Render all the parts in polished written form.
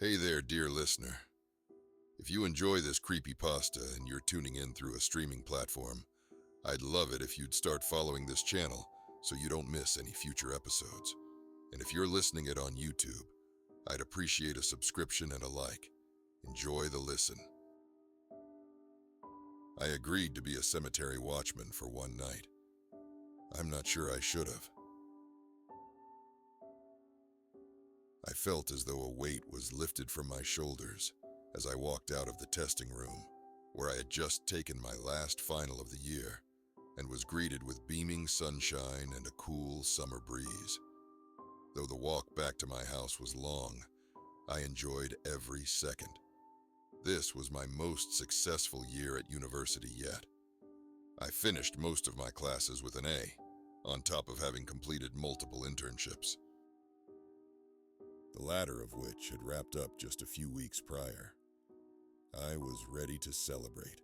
Hey there, dear listener. If you enjoy this creepypasta and you're tuning in through a streaming platform, I'd love it if you'd start following this channel so you don't miss any future episodes. And if you're listening it on YouTube, I'd appreciate a subscription and a like. Enjoy the listen. I agreed to be a cemetery watchman for one night. I'm not sure I should have. I felt as though a weight was lifted from my shoulders as I walked out of the testing room, where I had just taken my last final of the year and was greeted with beaming sunshine and a cool summer breeze. Though the walk back to my house was long, I enjoyed every second. This was my most successful year at university yet. I finished most of my classes with an A, on top of having completed multiple internships, the latter of which had wrapped up just a few weeks prior. I was ready to celebrate.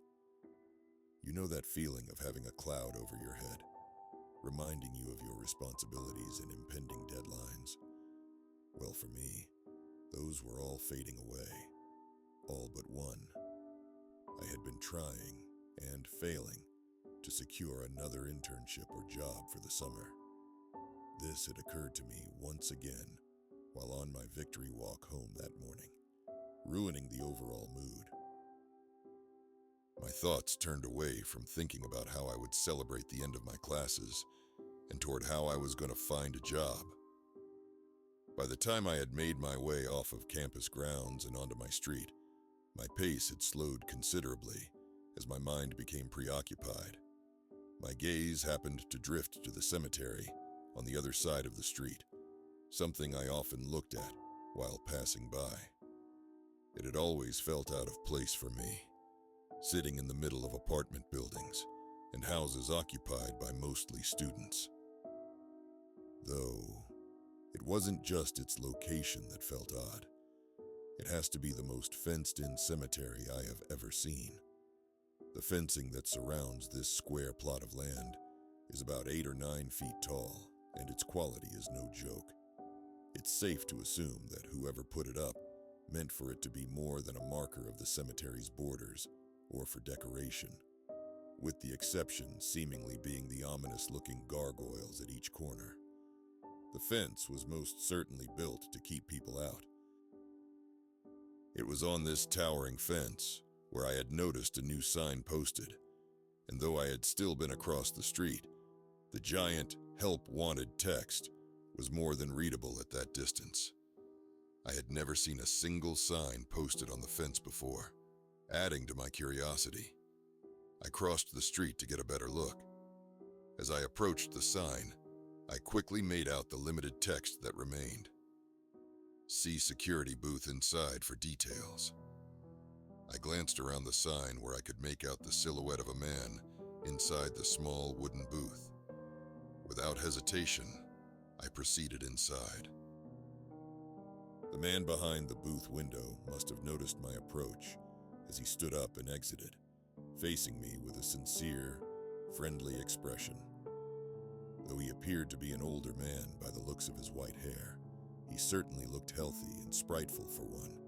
You know that feeling of having a cloud over your head, reminding you of your responsibilities and impending deadlines? Well, for me, those were all fading away, all but one. I had been trying and failing to secure another internship or job for the summer. This had occurred to me once again while on my victory walk home that morning, ruining the overall mood. My thoughts turned away from thinking about how I would celebrate the end of my classes and toward how I was going to find a job. By the time I had made my way off of campus grounds and onto my street, my pace had slowed considerably as my mind became preoccupied. My gaze happened to drift to the cemetery on the other side of the street, something I often looked at while passing by. It had always felt out of place for me, sitting in the middle of apartment buildings and houses occupied by mostly students. Though, it wasn't just its location that felt odd. It has to be the most fenced-in cemetery I have ever seen. The fencing that surrounds this square plot of land is about 8 or 9 feet tall, and its quality is no joke. It's safe to assume that whoever put it up meant for it to be more than a marker of the cemetery's borders or for decoration, with the exception seemingly being the ominous-looking gargoyles at each corner. The fence was most certainly built to keep people out. It was on this towering fence where I had noticed a new sign posted, and though I had still been across the street, the giant "Help Wanted" text was more than readable at that distance. I had never seen a single sign posted on the fence before, adding to my curiosity. I crossed the street to get a better look. As I approached the sign, I quickly made out the limited text that remained. See security booth inside for details. I glanced around the sign where I could make out the silhouette of a man inside the small wooden booth. Without hesitation, I proceeded inside. The man behind the booth window must have noticed my approach as he stood up and exited, facing me with a sincere, friendly expression. Though he appeared to be an older man by the looks of his white hair, he certainly looked healthy and spriteful for one,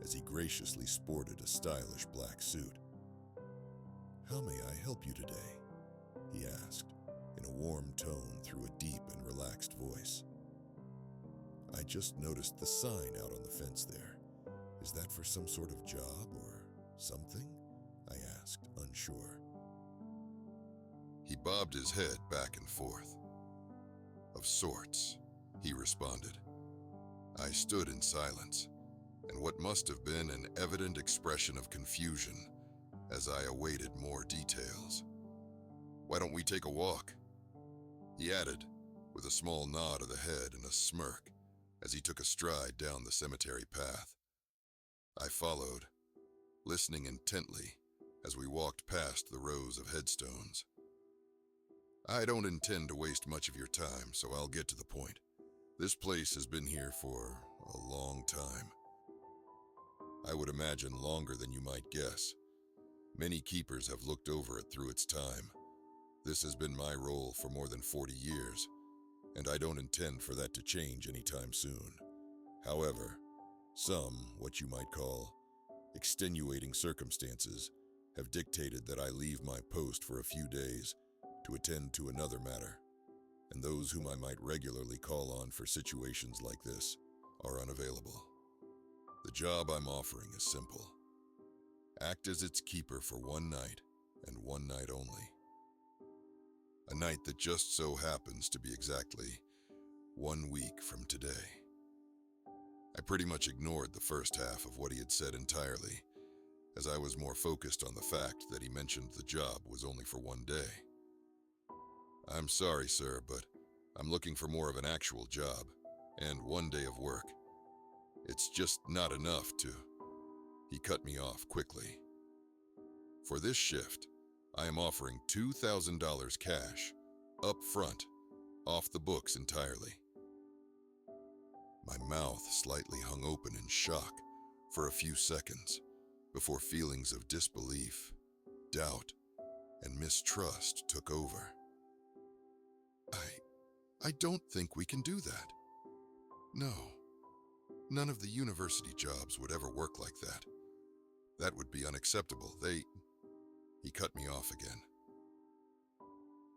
as he graciously sported a stylish black suit. "How may I help you today?" he asked, in a warm tone through a deep and relaxed voice. "I just noticed the sign out on the fence there. Is that for some sort of job or something?" I asked, unsure. He bobbed his head back and forth. "Of sorts," he responded. I stood in silence, and what must have been an evident expression of confusion as I awaited more details. "Why don't we take a walk?" he added, with a small nod of the head and a smirk as he took a stride down the cemetery path. I followed, listening intently as we walked past the rows of headstones. "I don't intend to waste much of your time, so I'll get to the point. This place has been here for a long time. I would imagine longer than you might guess. Many keepers have looked over it through its time. This has been my role for more than 40 years, and I don't intend for that to change anytime soon. However, Some, what you might call, extenuating circumstances, have dictated that I leave my post for a few days to attend to another matter, and those whom I might regularly call on for situations like this are unavailable. The job I'm offering is simple. Act as its keeper for one night, and one night only. A night that just so happens to be exactly 1 week from today. I pretty much ignored the first half of what he had said entirely, as I was more focused on the fact that he mentioned the job was only for 1 day. I'm sorry, sir, but I'm looking for more of an actual job, and 1 day of work. It's just not enough to... He cut me off quickly. For this shift, I am offering $2,000 cash, up front, off the books entirely. My mouth slightly hung open in shock for a few seconds before feelings of disbelief, doubt, and mistrust took over. I don't think we can do that. No, none of the university jobs would ever work like that. That would be unacceptable. He cut me off again.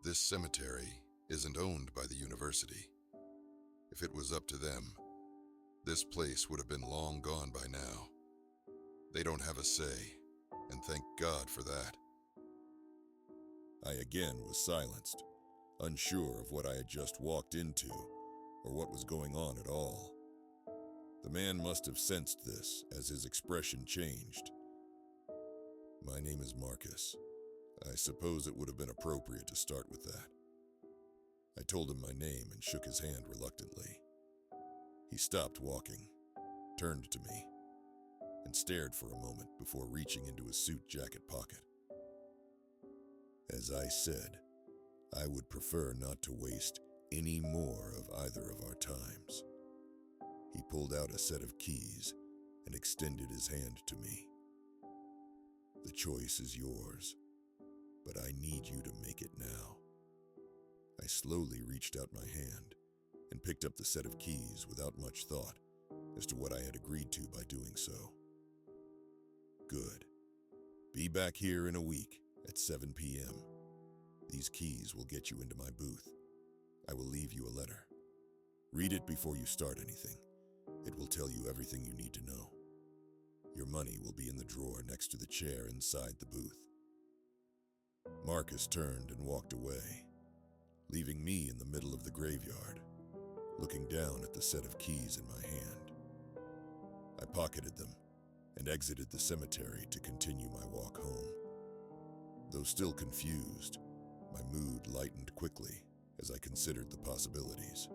This cemetery isn't owned by the university. If it was up to them, this place would have been long gone by now. They don't have a say, and thank God for that. I again was silenced, unsure of what I had just walked into, or what was going on at all. The man must have sensed this, as his expression changed. My name is Marcus. I suppose it would have been appropriate to start with that. I told him my name and shook his hand reluctantly. He stopped walking, turned to me, and stared for a moment before reaching into his suit jacket pocket. As I said, I would prefer not to waste any more of either of our times. He pulled out a set of keys and extended his hand to me. The choice is yours, but I need you to make it now. I slowly reached out my hand and picked up the set of keys without much thought as to what I had agreed to by doing so. Good. Be back here in a week at 7 p.m. These keys will get you into my booth. I will leave you a letter. Read it before you start anything. It will tell you everything you need to know. Your money will be in the drawer next to the chair inside the booth. Marcus turned and walked away, leaving me in the middle of the graveyard, looking down at the set of keys in my hand. I pocketed them and exited the cemetery to continue my walk home. Though still confused, my mood lightened quickly as I considered the possibilities.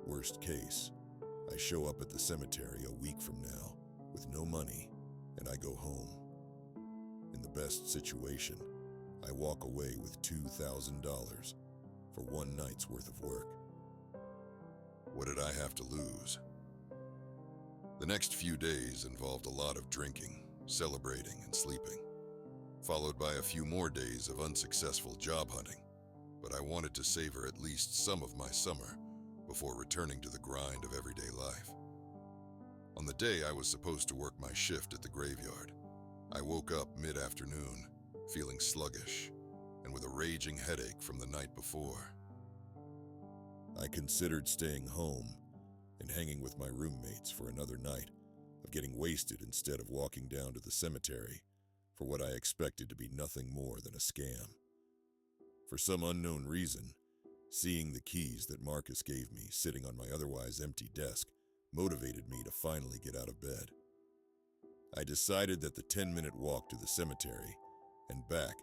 Worst case, I show up at the cemetery a week from now with no money, and I go home. In the best situation, I walk away with $2,000 for 1 night's worth of work. What did I have to lose? The next few days involved a lot of drinking, celebrating, and sleeping, followed by a few more days of unsuccessful job hunting, but I wanted to savor at least some of my summer before returning to the grind of everyday life. On the day I was supposed to work my shift at the graveyard, I woke up mid-afternoon, feeling sluggish and with a raging headache from the night before. I considered staying home and hanging with my roommates for another night of getting wasted instead of walking down to the cemetery for what I expected to be nothing more than a scam. For some unknown reason, seeing the keys that Marcus gave me sitting on my otherwise empty desk motivated me to finally get out of bed. I decided that the 10-minute walk to the cemetery and back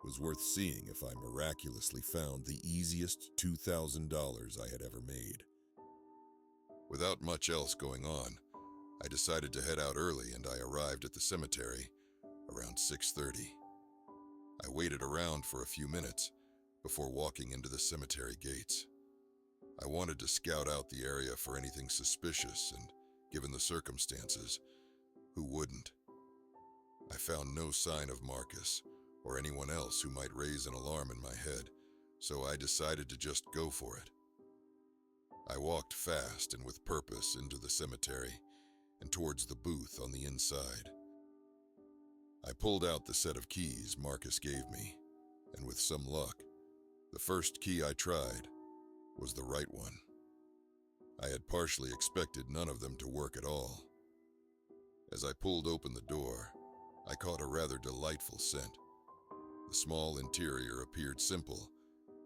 was worth seeing if I miraculously found the easiest $2,000 I had ever made. Without much else going on, I decided to head out early, and I arrived at the cemetery around 6:30. I waited around for a few minutes before walking into the cemetery gates. I wanted to scout out the area for anything suspicious, and given the circumstances, who wouldn't? I found no sign of Marcus or anyone else who might raise an alarm in my head, so I decided to just go for it. I walked fast and with purpose into the cemetery and towards the booth on the inside. I pulled out the set of keys Marcus gave me, and with some luck, the first key I tried was the right one. I had partially expected none of them to work at all. As I pulled open the door, I caught a rather delightful scent. The small interior appeared simple,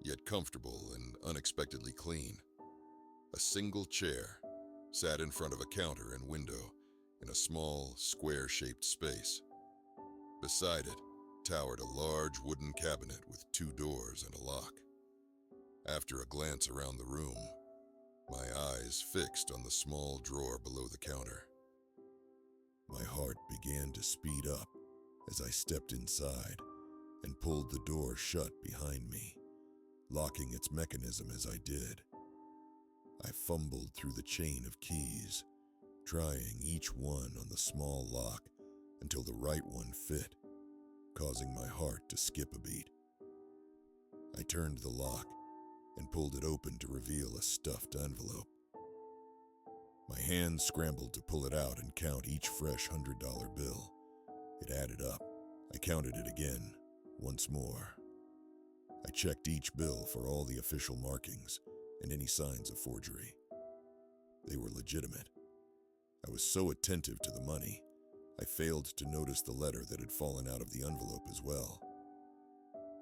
yet comfortable and unexpectedly clean. A single chair sat in front of a counter and window in a small, square-shaped space. Beside it towered a large wooden cabinet with 2 doors and a lock. After a glance around the room, my eyes fixed on the small drawer below the counter. My heart began to speed up as I stepped inside and pulled the door shut behind me, locking its mechanism as I did. I fumbled through the chain of keys, trying each one on the small lock until the right one fit, causing my heart to skip a beat. I turned the lock and pulled it open to reveal a stuffed envelope. My hands scrambled to pull it out and count each fresh $100 bill. It added up. I counted it again, once more. I checked each bill for all the official markings and any signs of forgery. They were legitimate. I was so attentive to the money, I failed to notice the letter that had fallen out of the envelope as well.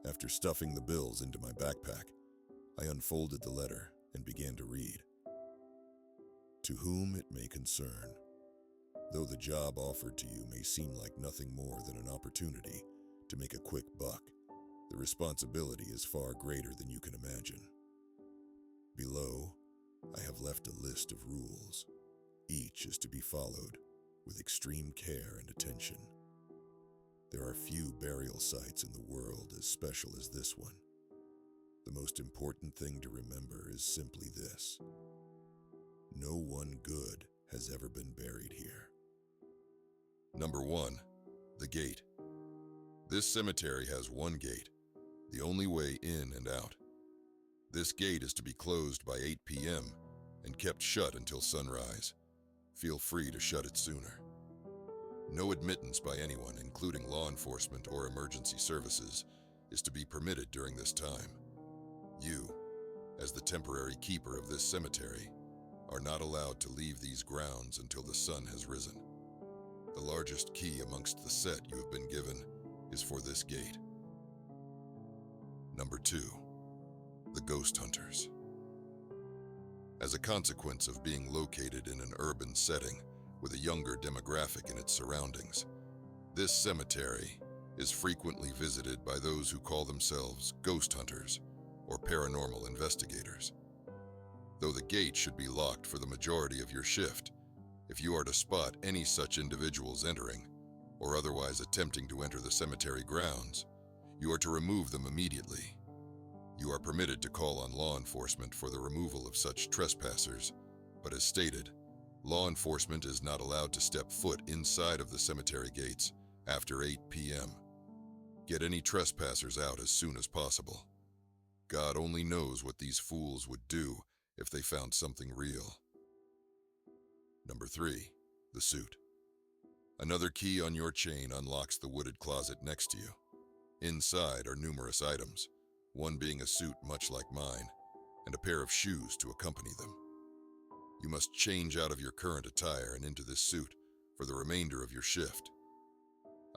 After stuffing the bills into my backpack, I unfolded the letter and began to read. To whom it may concern, though the job offered to you may seem like nothing more than an opportunity to make a quick buck, the responsibility is far greater than you can imagine. Below, I have left a list of rules. Each is to be followed with extreme care and attention. There are few burial sites in the world as special as this one. The most important thing to remember is simply this: no one good has ever been buried here. Number 1, the gate. This cemetery has one gate, the only way in and out. This gate is to be closed by 8 p.m. and kept shut until sunrise. Feel free to shut it sooner. No admittance by anyone, including law enforcement or emergency services, is to be permitted during this time. You, as the temporary keeper of this cemetery, are not allowed to leave these grounds until the sun has risen. The largest key amongst the set you have been given is for this gate. Number 2, the ghost hunters. As a consequence of being located in an urban setting with a younger demographic in its surroundings, this cemetery is frequently visited by those who call themselves ghost hunters or paranormal investigators. Though the gate should be locked for the majority of your shift, if you are to spot any such individuals entering or otherwise attempting to enter the cemetery grounds, you are to remove them immediately. You are permitted to call on law enforcement for the removal of such trespassers, but as stated, law enforcement is not allowed to step foot inside of the cemetery gates after 8 p.m. Get any trespassers out as soon as possible. God only knows what these fools would do if they found something real. Number 3, the suit. Another key on your chain unlocks the wooded closet next to you. Inside are numerous items, one being a suit much like mine, and a pair of shoes to accompany them. You must change out of your current attire and into this suit for the remainder of your shift.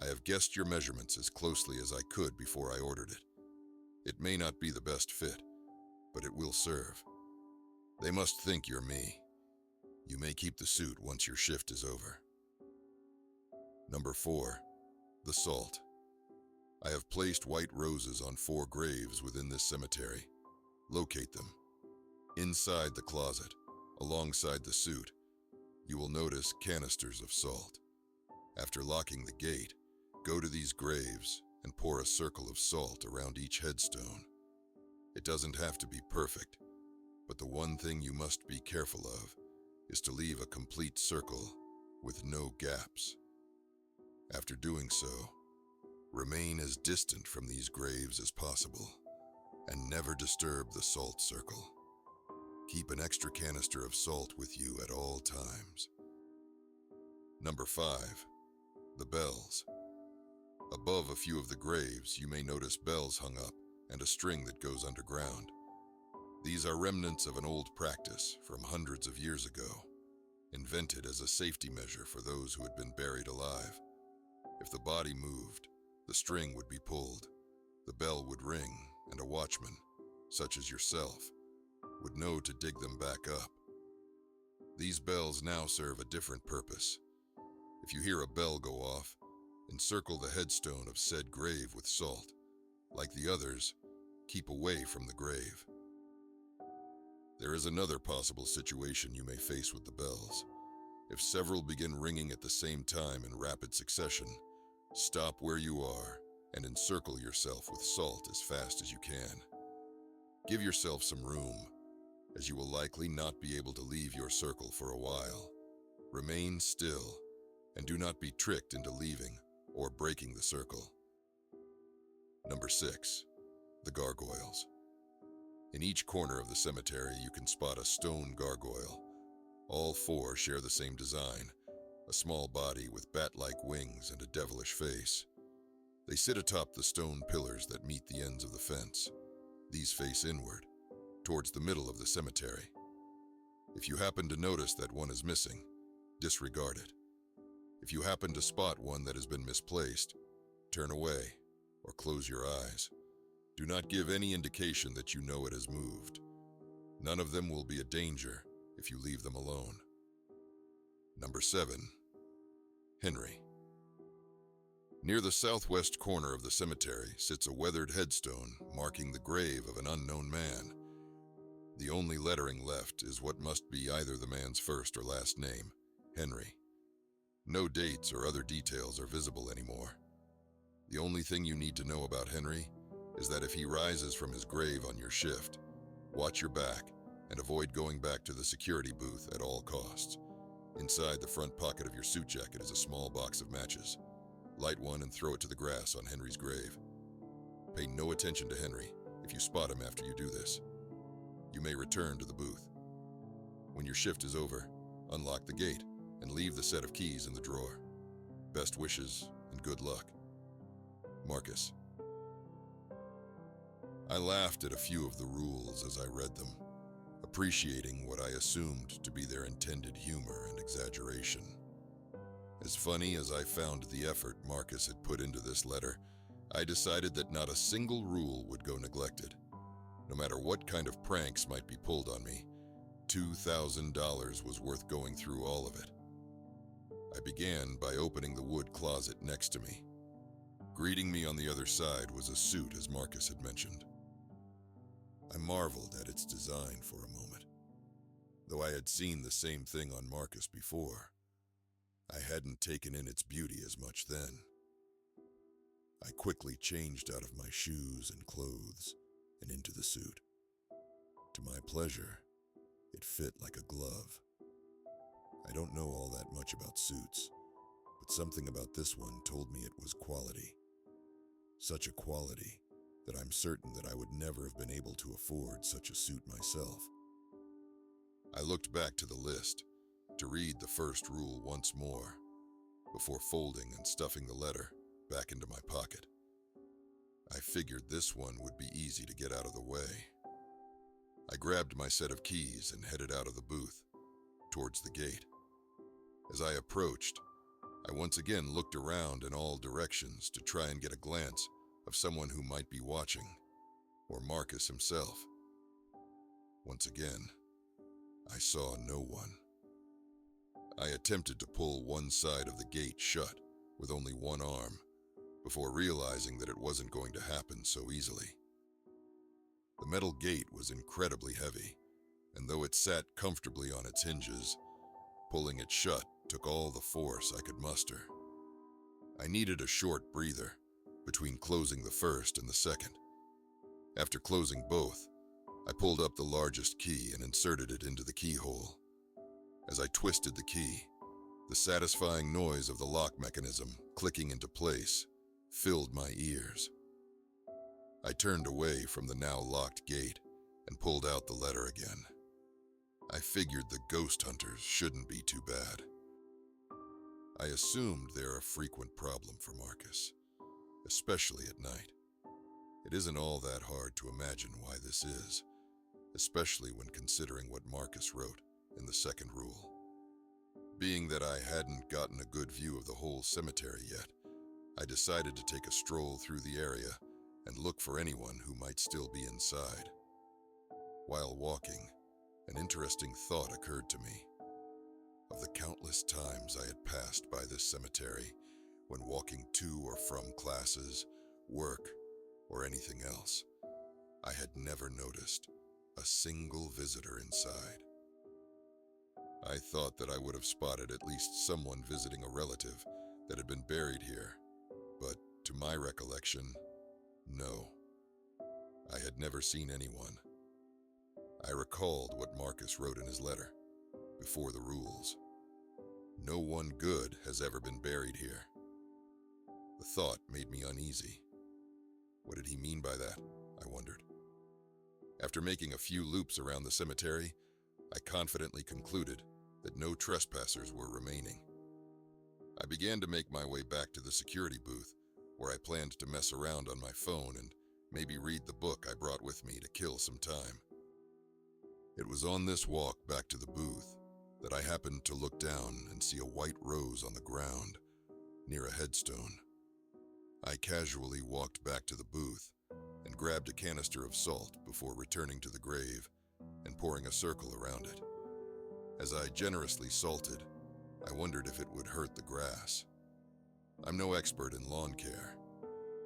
I have guessed your measurements as closely as I could before I ordered it. It may not be the best fit, but it will serve. They must think you're me. You may keep the suit once your shift is over. Number 4, the salt. I have placed white roses on 4 graves within this cemetery. Locate them. Inside the closet, alongside the suit, you will notice canisters of salt. After locking the gate, go to these graves and pour a circle of salt around each headstone. It doesn't have to be perfect, but the one thing you must be careful of is to leave a complete circle with no gaps. After doing so, remain as distant from these graves as possible and never disturb the salt circle. Keep an extra canister of salt with you at all times. Number 5. The bells. Above a few of the graves, you may notice bells hung up and a string that goes underground. These are remnants of an old practice from hundreds of years ago, invented as a safety measure for those who had been buried alive. If the body moved, the string would be pulled, the bell would ring, and a watchman, such as yourself, would know to dig them back up. These bells now serve a different purpose. If you hear a bell go off, encircle the headstone of said grave with salt. Like the others, keep away from the grave. There is another possible situation you may face with the bells. If several begin ringing at the same time in rapid succession, stop where you are and encircle yourself with salt as fast as you can. Give yourself some room, as you will likely not be able to leave your circle for a while. Remain still, and do not be tricked into leaving or breaking the circle. Number 6. The gargoyles. In each corner of the cemetery, you can spot a stone gargoyle. All 4 share the same design, a small body with bat-like wings and a devilish face. They sit atop the stone pillars that meet the ends of the fence. These face inward, towards the middle of the cemetery. If you happen to notice that one is missing, disregard it. If you happen to spot one that has been misplaced, turn away or close your eyes. Do not give any indication that you know it has moved. None of them will be a danger if you leave them alone. Number 7. Henry. Near the southwest corner of the cemetery sits a weathered headstone marking the grave of an unknown man. The only lettering left is what must be either the man's first or last name, Henry. No dates or other details are visible anymore. The only thing you need to know about Henry is that if he rises from his grave on your shift, watch your back and avoid going back to the security booth at all costs. Inside the front pocket of your suit jacket is a small box of matches. Light one and throw it to the grass on Henry's grave. Pay no attention to Henry if you spot him after you do this. You may return to the booth. When your shift is over, unlock the gate and leave the set of keys in the drawer. Best wishes and good luck. Marcus. I laughed at a few of the rules as I read them, appreciating what I assumed to be their intended humor and exaggeration. As funny as I found the effort Marcus had put into this letter, I decided that not a single rule would go neglected. No matter what kind of pranks might be pulled on me, $2,000 was worth going through all of it. I began by opening the wood closet next to me. Greeting me on the other side was a suit, as Marcus had mentioned. I marveled at its design for a moment. Though I had seen the same thing on Marcus before, I hadn't taken in its beauty as much then. I quickly changed out of my shoes and clothes and into the suit. To my pleasure, it fit like a glove. I don't know all that much about suits, but something about this one told me it was quality. Such a quality that I'm certain that I would never have been able to afford such a suit myself. I looked back to the list to read the first rule once more before folding and stuffing the letter back into my pocket. I figured this one would be easy to get out of the way. I grabbed my set of keys and headed out of the booth, towards the gate. As I approached, I once again looked around in all directions to try and get a glance of someone who might be watching, or Marcus himself. Once again, I saw no one. I attempted to pull one side of the gate shut with only one arm, before realizing that it wasn't going to happen so easily. The metal gate was incredibly heavy, and though it sat comfortably on its hinges, pulling it shut took all the force I could muster. I needed a short breather between closing the first and the second. After closing both, I pulled up the largest key and inserted it into the keyhole. As I twisted the key, the satisfying noise of the lock mechanism clicking into place filled my ears. I turned away from the now locked gate and pulled out the letter again. I figured the ghost hunters shouldn't be too bad. I assumed they're a frequent problem for Marcus, especially at night. It isn't all that hard to imagine why this is, especially when considering what Marcus wrote in the second rule. Being that I hadn't gotten a good view of the whole cemetery yet, I decided to take a stroll through the area and look for anyone who might still be inside. While walking, an interesting thought occurred to me. Of the countless times I had passed by this cemetery when walking to or from classes, work, or anything else, I had never noticed a single visitor inside. I thought that I would have spotted at least someone visiting a relative that had been buried here, but to my recollection, no. I had never seen anyone. I recalled what Marcus wrote in his letter, before the rules. No one good has ever been buried here. The thought made me uneasy. What did he mean by that? I wondered. After making a few loops around the cemetery, I confidently concluded that no trespassers were remaining. I began to make my way back to the security booth, where I planned to mess around on my phone and maybe read the book I brought with me to kill some time. It was on this walk back to the booth that I happened to look down and see a white rose on the ground, near a headstone. I casually walked back to the booth and grabbed a canister of salt before returning to the grave and pouring a circle around it. As I generously salted, I wondered if it would hurt the grass. I'm no expert in lawn care,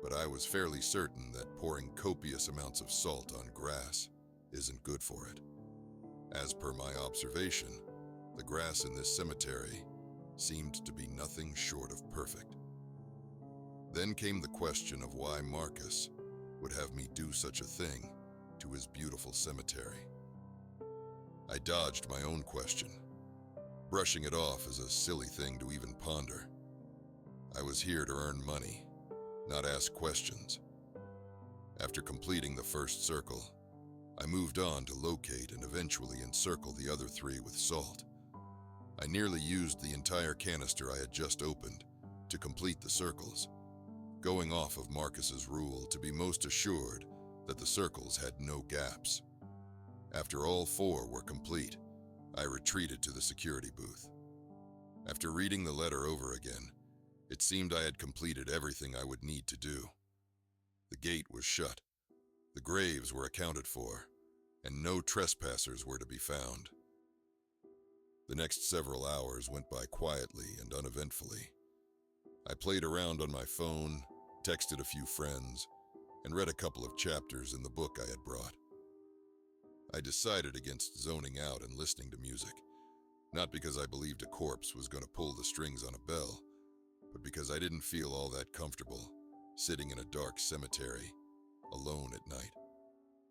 but I was fairly certain that pouring copious amounts of salt on grass isn't good for it. As per my observation, the grass in this cemetery seemed to be nothing short of perfect. Then came the question of why Marcus would have me do such a thing to his beautiful cemetery. I dodged my own question, brushing it off as a silly thing to even ponder. I was here to earn money, not ask questions. After completing the first circle, I moved on to locate and eventually encircle the other three with salt. I nearly used the entire canister I had just opened to complete the circles, going off of Marcus's rule to be most assured that the circles had no gaps. After all 4 were complete, I retreated to the security booth. After reading the letter over again, it seemed I had completed everything I would need to do. The gate was shut, the graves were accounted for, and no trespassers were to be found. The next several hours went by quietly and uneventfully. I played around on my phone, texted a few friends, and read a couple of chapters in the book I had brought. I decided against zoning out and listening to music, not because I believed a corpse was going to pull the strings on a bell, but because I didn't feel all that comfortable sitting in a dark cemetery, alone at night,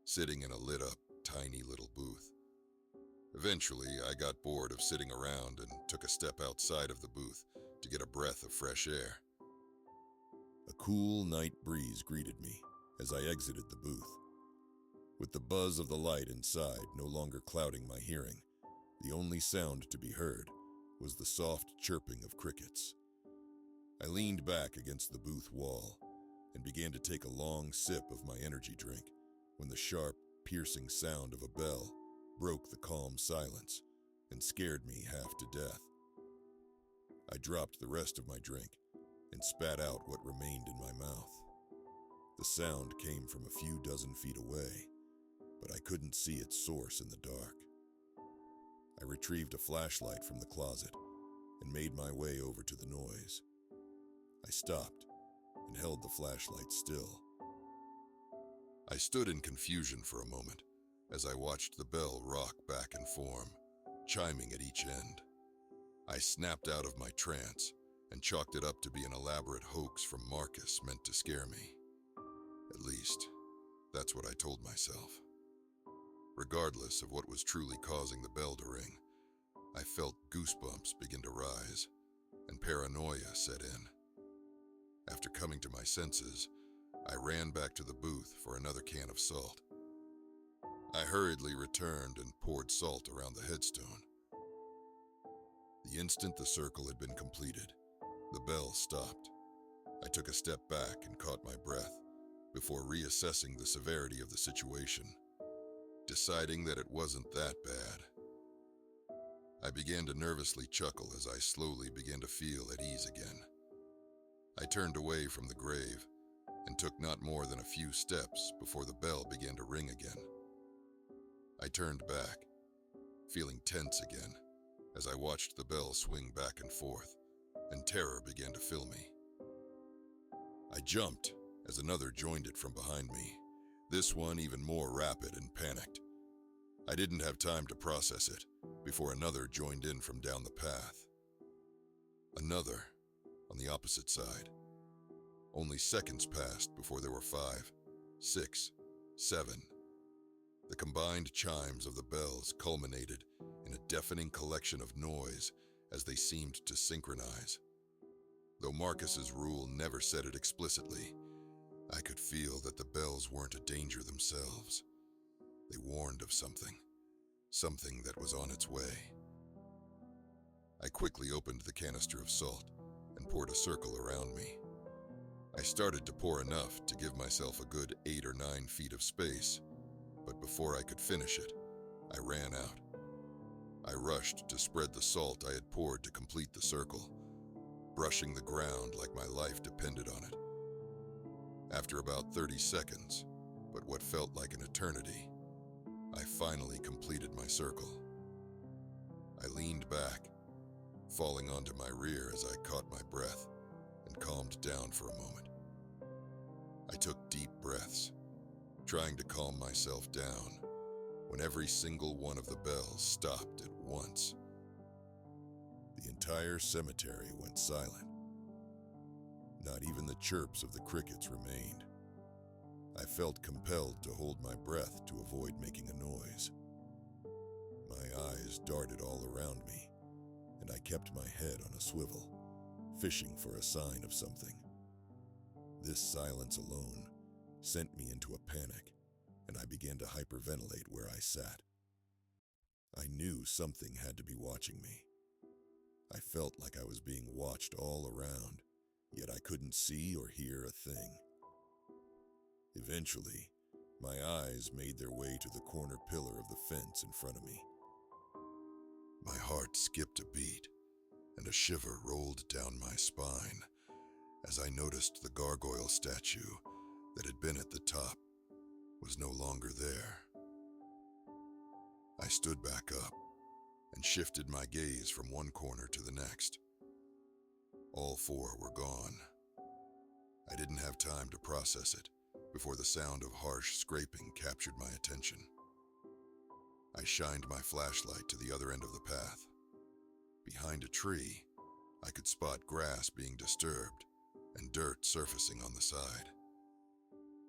sitting in a lit-up, tiny little booth. Eventually, I got bored of sitting around and took a step outside of the booth to get a breath of fresh air. A cool night breeze greeted me as I exited the booth. With the buzz of the light inside no longer clouding my hearing, the only sound to be heard was the soft chirping of crickets. I leaned back against the booth wall and began to take a long sip of my energy drink when the sharp, piercing sound of a bell broke the calm silence and scared me half to death. I dropped the rest of my drink and spat out what remained in my mouth. The sound came from a few dozen feet away, but I couldn't see its source in the dark. I retrieved a flashlight from the closet and made my way over to the noise. I stopped and held the flashlight still. I stood in confusion for a moment as I watched the bell rock back and form, chiming at each end. I snapped out of my trance and chalked it up to be an elaborate hoax from Marcus meant to scare me. At least, that's what I told myself. Regardless of what was truly causing the bell to ring, I felt goosebumps begin to rise, and paranoia set in. After coming to my senses, I ran back to the booth for another can of salt. I hurriedly returned and poured salt around the headstone. The instant the circle had been completed, The bell stopped. I took a step back and caught my breath before reassessing the severity of the situation, deciding that it wasn't that bad. I began to nervously chuckle as I slowly began to feel at ease again. I turned away from the grave and took not more than a few steps before the bell began to ring again. I turned back, feeling tense again, as I watched the bell swing back and forth, and terror began to fill me. I jumped as another joined it from behind me, this one even more rapid and panicked. I didn't have time to process it before another joined in from down the path. Another on the opposite side. Only seconds passed before there were 5, 6, 7. The combined chimes of the bells culminated in a deafening collection of noise as they seemed to synchronize. Though Marcus's rule never said it explicitly, I could feel that the bells weren't a danger themselves. They warned of something that was on its way. I quickly opened the canister of salt and poured a circle around me. I started to pour enough to give myself a good 8 or 9 feet of space, but before I could finish it, I ran out. I rushed to spread the salt I had poured to complete the circle, brushing the ground like my life depended on it. After about 30 seconds, but what felt like an eternity, I finally completed my circle. I leaned back, falling onto my rear as I caught my breath and calmed down for a moment. I took deep breaths, trying to calm myself down, when every single one of the bells stopped at once. The entire cemetery went silent. Not even the chirps of the crickets remained. I felt compelled to hold my breath to avoid making a noise. My eyes darted all around me, and I kept my head on a swivel, fishing for a sign of something. This silence alone sent me into a panic, and I began to hyperventilate where I sat. I knew something had to be watching me. I felt like I was being watched all around, yet I couldn't see or hear a thing. Eventually, my eyes made their way to the corner pillar of the fence in front of me. My heart skipped a beat, and a shiver rolled down my spine as I noticed the gargoyle statue that had been at the top was no longer there. I stood back up and shifted my gaze from one corner to the next. All 4 were gone. I didn't have time to process it before the sound of harsh scraping captured my attention. I shined my flashlight to the other end of the path. Behind a tree, I could spot grass being disturbed and dirt surfacing on the side.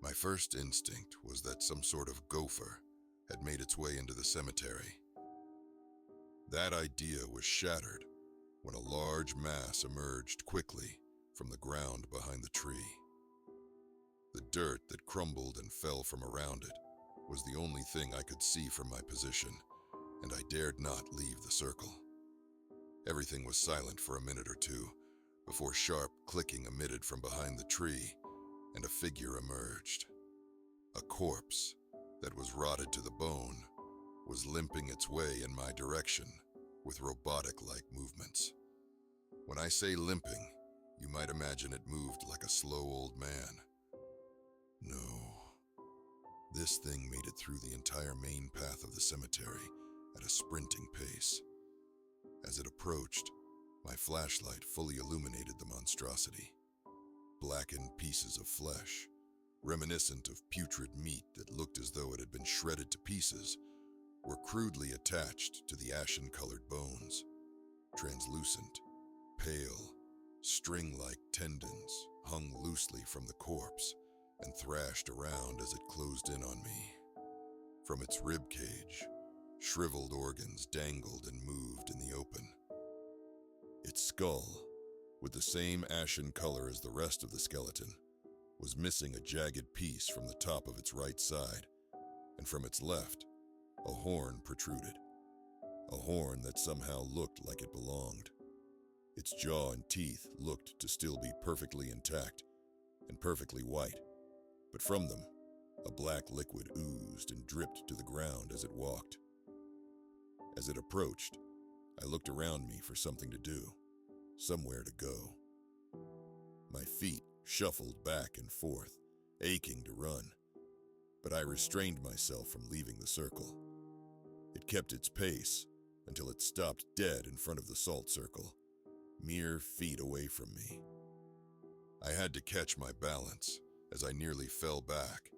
My first instinct was that some sort of gopher had made its way into the cemetery. That idea was shattered when a large mass emerged quickly from the ground behind the tree. The dirt that crumbled and fell from around it was the only thing I could see from my position, and I dared not leave the circle. Everything was silent for a minute or two before sharp clicking emitted from behind the tree and a figure emerged. A corpse that was rotted to the bone was limping its way in my direction with robotic-like movements. When I say limping, you might imagine it moved like a slow old man. No. This thing made it through the entire main path of the cemetery at a sprinting pace. As it approached, my flashlight fully illuminated the monstrosity. Blackened pieces of flesh, reminiscent of putrid meat that looked as though it had been shredded to pieces, were crudely attached to the ashen-colored bones. Translucent, pale, string-like tendons hung loosely from the corpse and thrashed around as it closed in on me. From its rib cage, shriveled organs dangled and moved in the open. Its skull, with the same ashen color as the rest of the skeleton, was missing a jagged piece from the top of its right side, and from its left, a horn protruded. A horn that somehow looked like it belonged. Its jaw and teeth looked to still be perfectly intact and perfectly white, but from them, a black liquid oozed and dripped to the ground as it walked. As it approached, I looked around me for something to do, somewhere to go. My feet shuffled back and forth, aching to run, but I restrained myself from leaving the circle. It kept its pace until it stopped dead in front of the salt circle, mere feet away from me. I had to catch my balance as I nearly fell back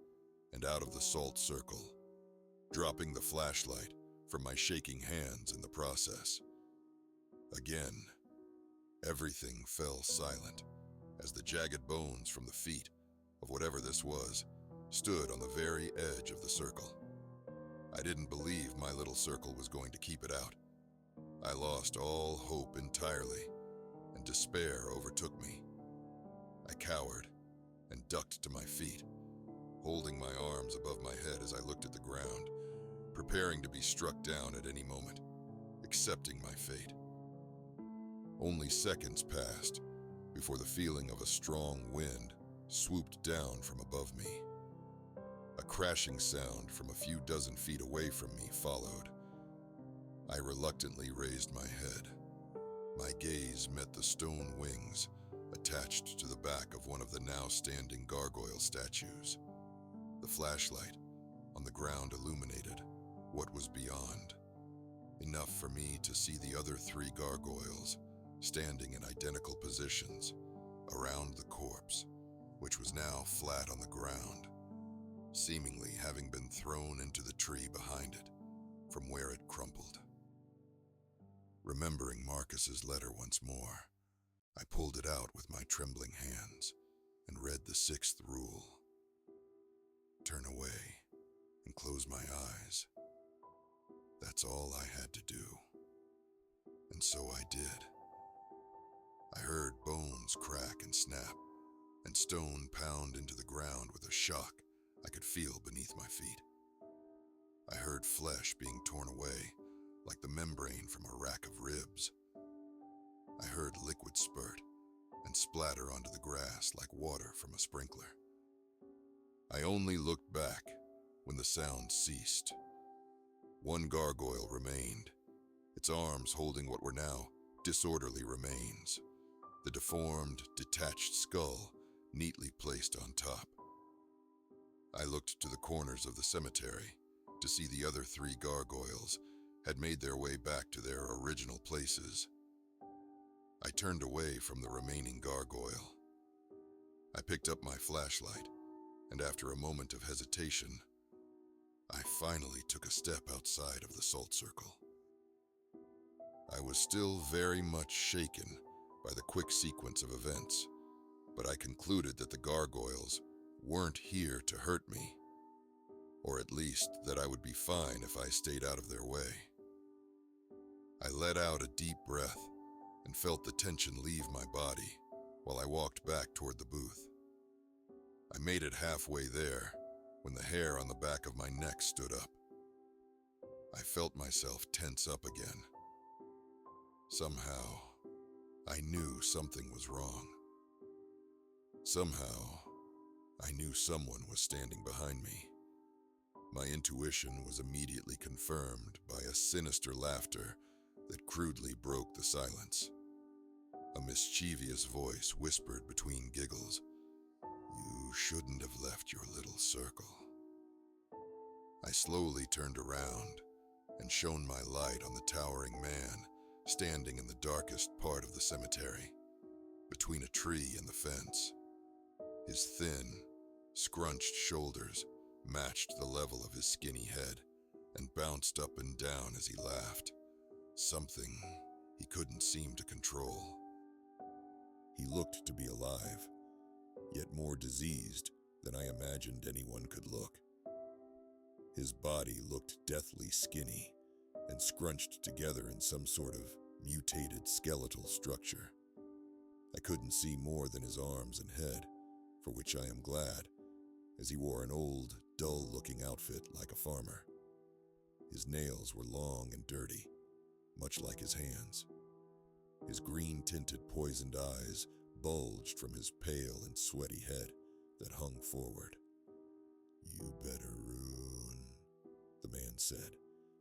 and out of the salt circle, dropping the flashlight from my shaking hands in the process. Again, everything fell silent as the jagged bones from the feet of whatever this was stood on the very edge of the circle. I didn't believe my little circle was going to keep it out. I lost all hope entirely, and despair overtook me. I cowered and ducked to my feet, holding my arms above my head as I looked at the ground, preparing to be struck down at any moment, accepting my fate. Only seconds passed before the feeling of a strong wind swooped down from above me. A crashing sound from a few dozen feet away from me followed. I reluctantly raised my head. My gaze met the stone wings attached to the back of one of the now standing gargoyle statues. The flashlight on the ground illuminated what was beyond, enough for me to see the other 3 gargoyles standing in identical positions around the corpse, which was now flat on the ground, seemingly having been thrown into the tree behind it from where it crumpled. Remembering Marcus's letter once more, I pulled it out with my trembling hands and read the 6th rule. Turn away and close my eyes. That's all I had to do. And so I did. I heard bones crack and snap, and stone pound into the ground with a shock I could feel beneath my feet. I heard flesh being torn away, like the membrane from a rack of ribs. I heard liquid spurt and splatter onto the grass like water from a sprinkler. I only looked back when the sound ceased. One gargoyle remained, its arms holding what were now disorderly remains, the deformed, detached skull neatly placed on top. I looked to the corners of the cemetery to see the other 3 gargoyles had made their way back to their original places. I turned away from the remaining gargoyle. I picked up my flashlight, and after a moment of hesitation, I finally took a step outside of the salt circle. I was still very much shaken by the quick sequence of events, but I concluded that the gargoyles weren't here to hurt me, or at least that I would be fine if I stayed out of their way. I let out a deep breath and felt the tension leave my body while I walked back toward the booth. I made it halfway there when the hair on the back of my neck stood up. I felt myself tense up again. Somehow, I knew something was wrong. Somehow, I knew someone was standing behind me. My intuition was immediately confirmed by a sinister laughter that crudely broke the silence. A mischievous voice whispered between giggles, "You shouldn't have left your little circle." I slowly turned around and shone my light on the towering man standing in the darkest part of the cemetery, between a tree and the fence. His thin, scrunched shoulders matched the level of his skinny head and bounced up and down as he laughed, something he couldn't seem to control. He looked to be alive, yet more diseased than I imagined anyone could look. His body looked deathly skinny and scrunched together in some sort of mutated skeletal structure. I couldn't see more than his arms and head, for which I am glad, as he wore an old, dull-looking outfit like a farmer. His nails were long and dirty, much like his hands. His green-tinted poisoned eyes bulged from his pale and sweaty head that hung forward. "You better run," the man said,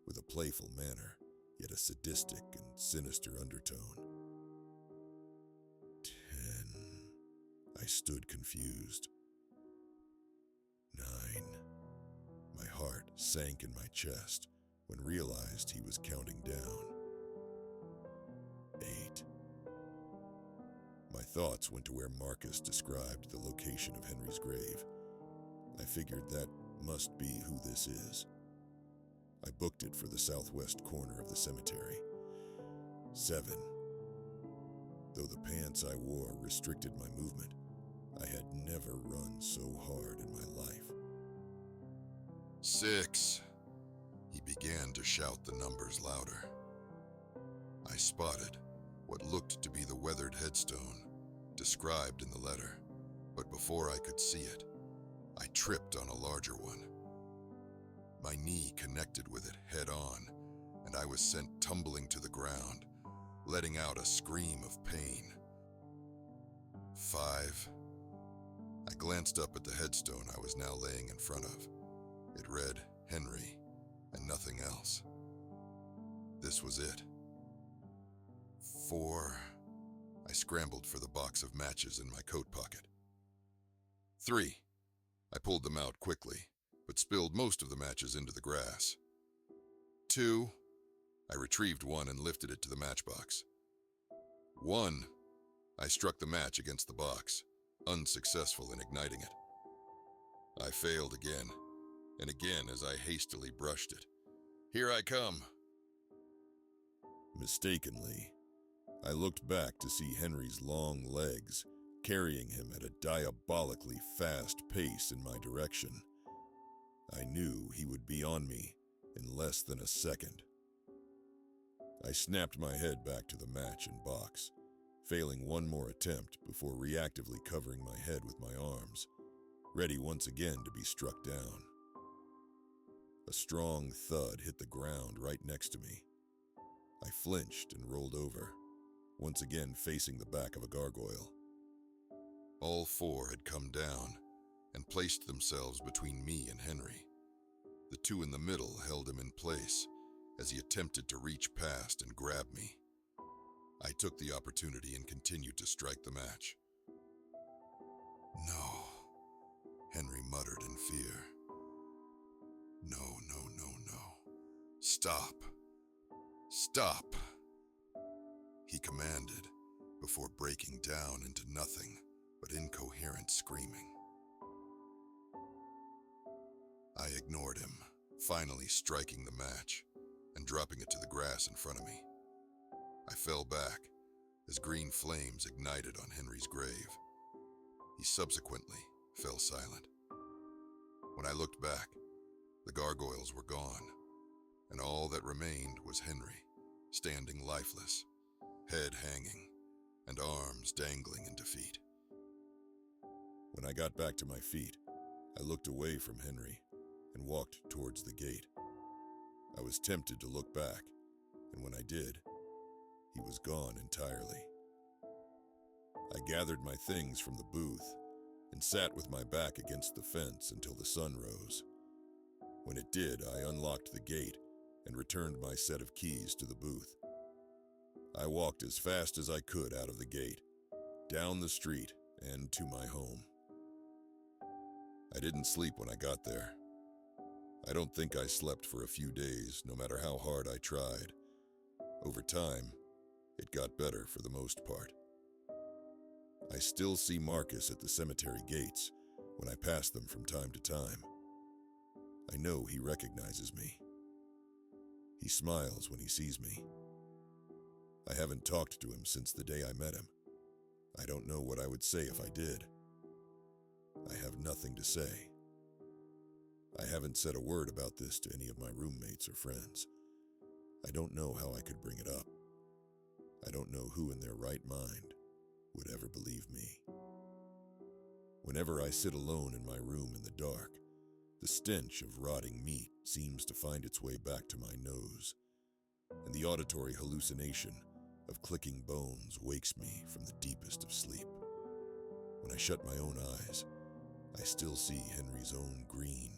with a playful manner, yet a sadistic and sinister undertone. 10. I stood confused. 9. My heart sank in my chest when realized he was counting down. 8. My thoughts went to where Marcus described the location of Henry's grave. I figured that must be who this is. I booked it for the southwest corner of the cemetery. 7. Though the pants I wore restricted my movement, I had never run so hard in my life. 6. He began to shout the numbers louder. I spotted what looked to be the weathered headstone described in the letter, but before I could see it, I tripped on a larger one. My knee connected with it head on, and I was sent tumbling to the ground, letting out a scream of pain. 5. I glanced up at the headstone I was now laying in front of. It read Henry and nothing else. This was it. 4. I scrambled for the box of matches in my coat pocket. 3. I pulled them out quickly, but spilled most of the matches into the grass. 2. I retrieved one and lifted it to the matchbox. 1. I struck the match against the box, unsuccessful in igniting it. I failed again, and again as I hastily brushed it. "Here I come." Mistakenly, I looked back to see Henry's long legs carrying him at a diabolically fast pace in my direction. I knew he would be on me in less than a second. I snapped my head back to the match and box, failing one more attempt before reactively covering my head with my arms, ready once again to be struck down. A strong thud hit the ground right next to me. I flinched and rolled over, once again facing the back of a gargoyle. All 4 had come down and placed themselves between me and Henry. The 2 in the middle held him in place as he attempted to reach past and grab me. I took the opportunity and continued to strike the match. "No," Henry muttered in fear. "No, no, no, no. Stop. Stop," he commanded before breaking down into nothing but incoherent screaming. I ignored him, finally striking the match and dropping it to the grass in front of me. I fell back as green flames ignited on Henry's grave. He subsequently fell silent. When I looked back, the gargoyles were gone, and all that remained was Henry, standing lifeless, head hanging, and arms dangling in defeat. When I got back to my feet, I looked away from Henry and walked towards the gate. I was tempted to look back, and when I did, he was gone entirely. I gathered my things from the booth and sat with my back against the fence until the sun rose. When it did, I unlocked the gate and returned my set of keys to the booth. I walked as fast as I could out of the gate, down the street, and to my home. I didn't sleep when I got there. I don't think I slept for a few days, no matter how hard I tried. Over time, it got better for the most part. I still see Marcus at the cemetery gates when I pass them from time to time. I know he recognizes me. He smiles when he sees me. I haven't talked to him since the day I met him. I don't know what I would say if I did. I have nothing to say. I haven't said a word about this to any of my roommates or friends. I don't know how I could bring it up. I don't know who in their right mind would ever believe me. Whenever I sit alone in my room in the dark, the stench of rotting meat seems to find its way back to my nose, and the auditory hallucination of clicking bones wakes me from the deepest of sleep. When I shut my own eyes, I still see Henry's own green,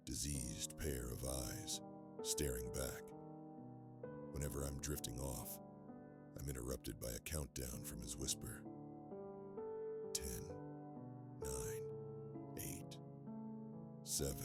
diseased pair of eyes staring back. Whenever I'm drifting off, I'm interrupted by a countdown from his whisper. 10, 9, 8, 7,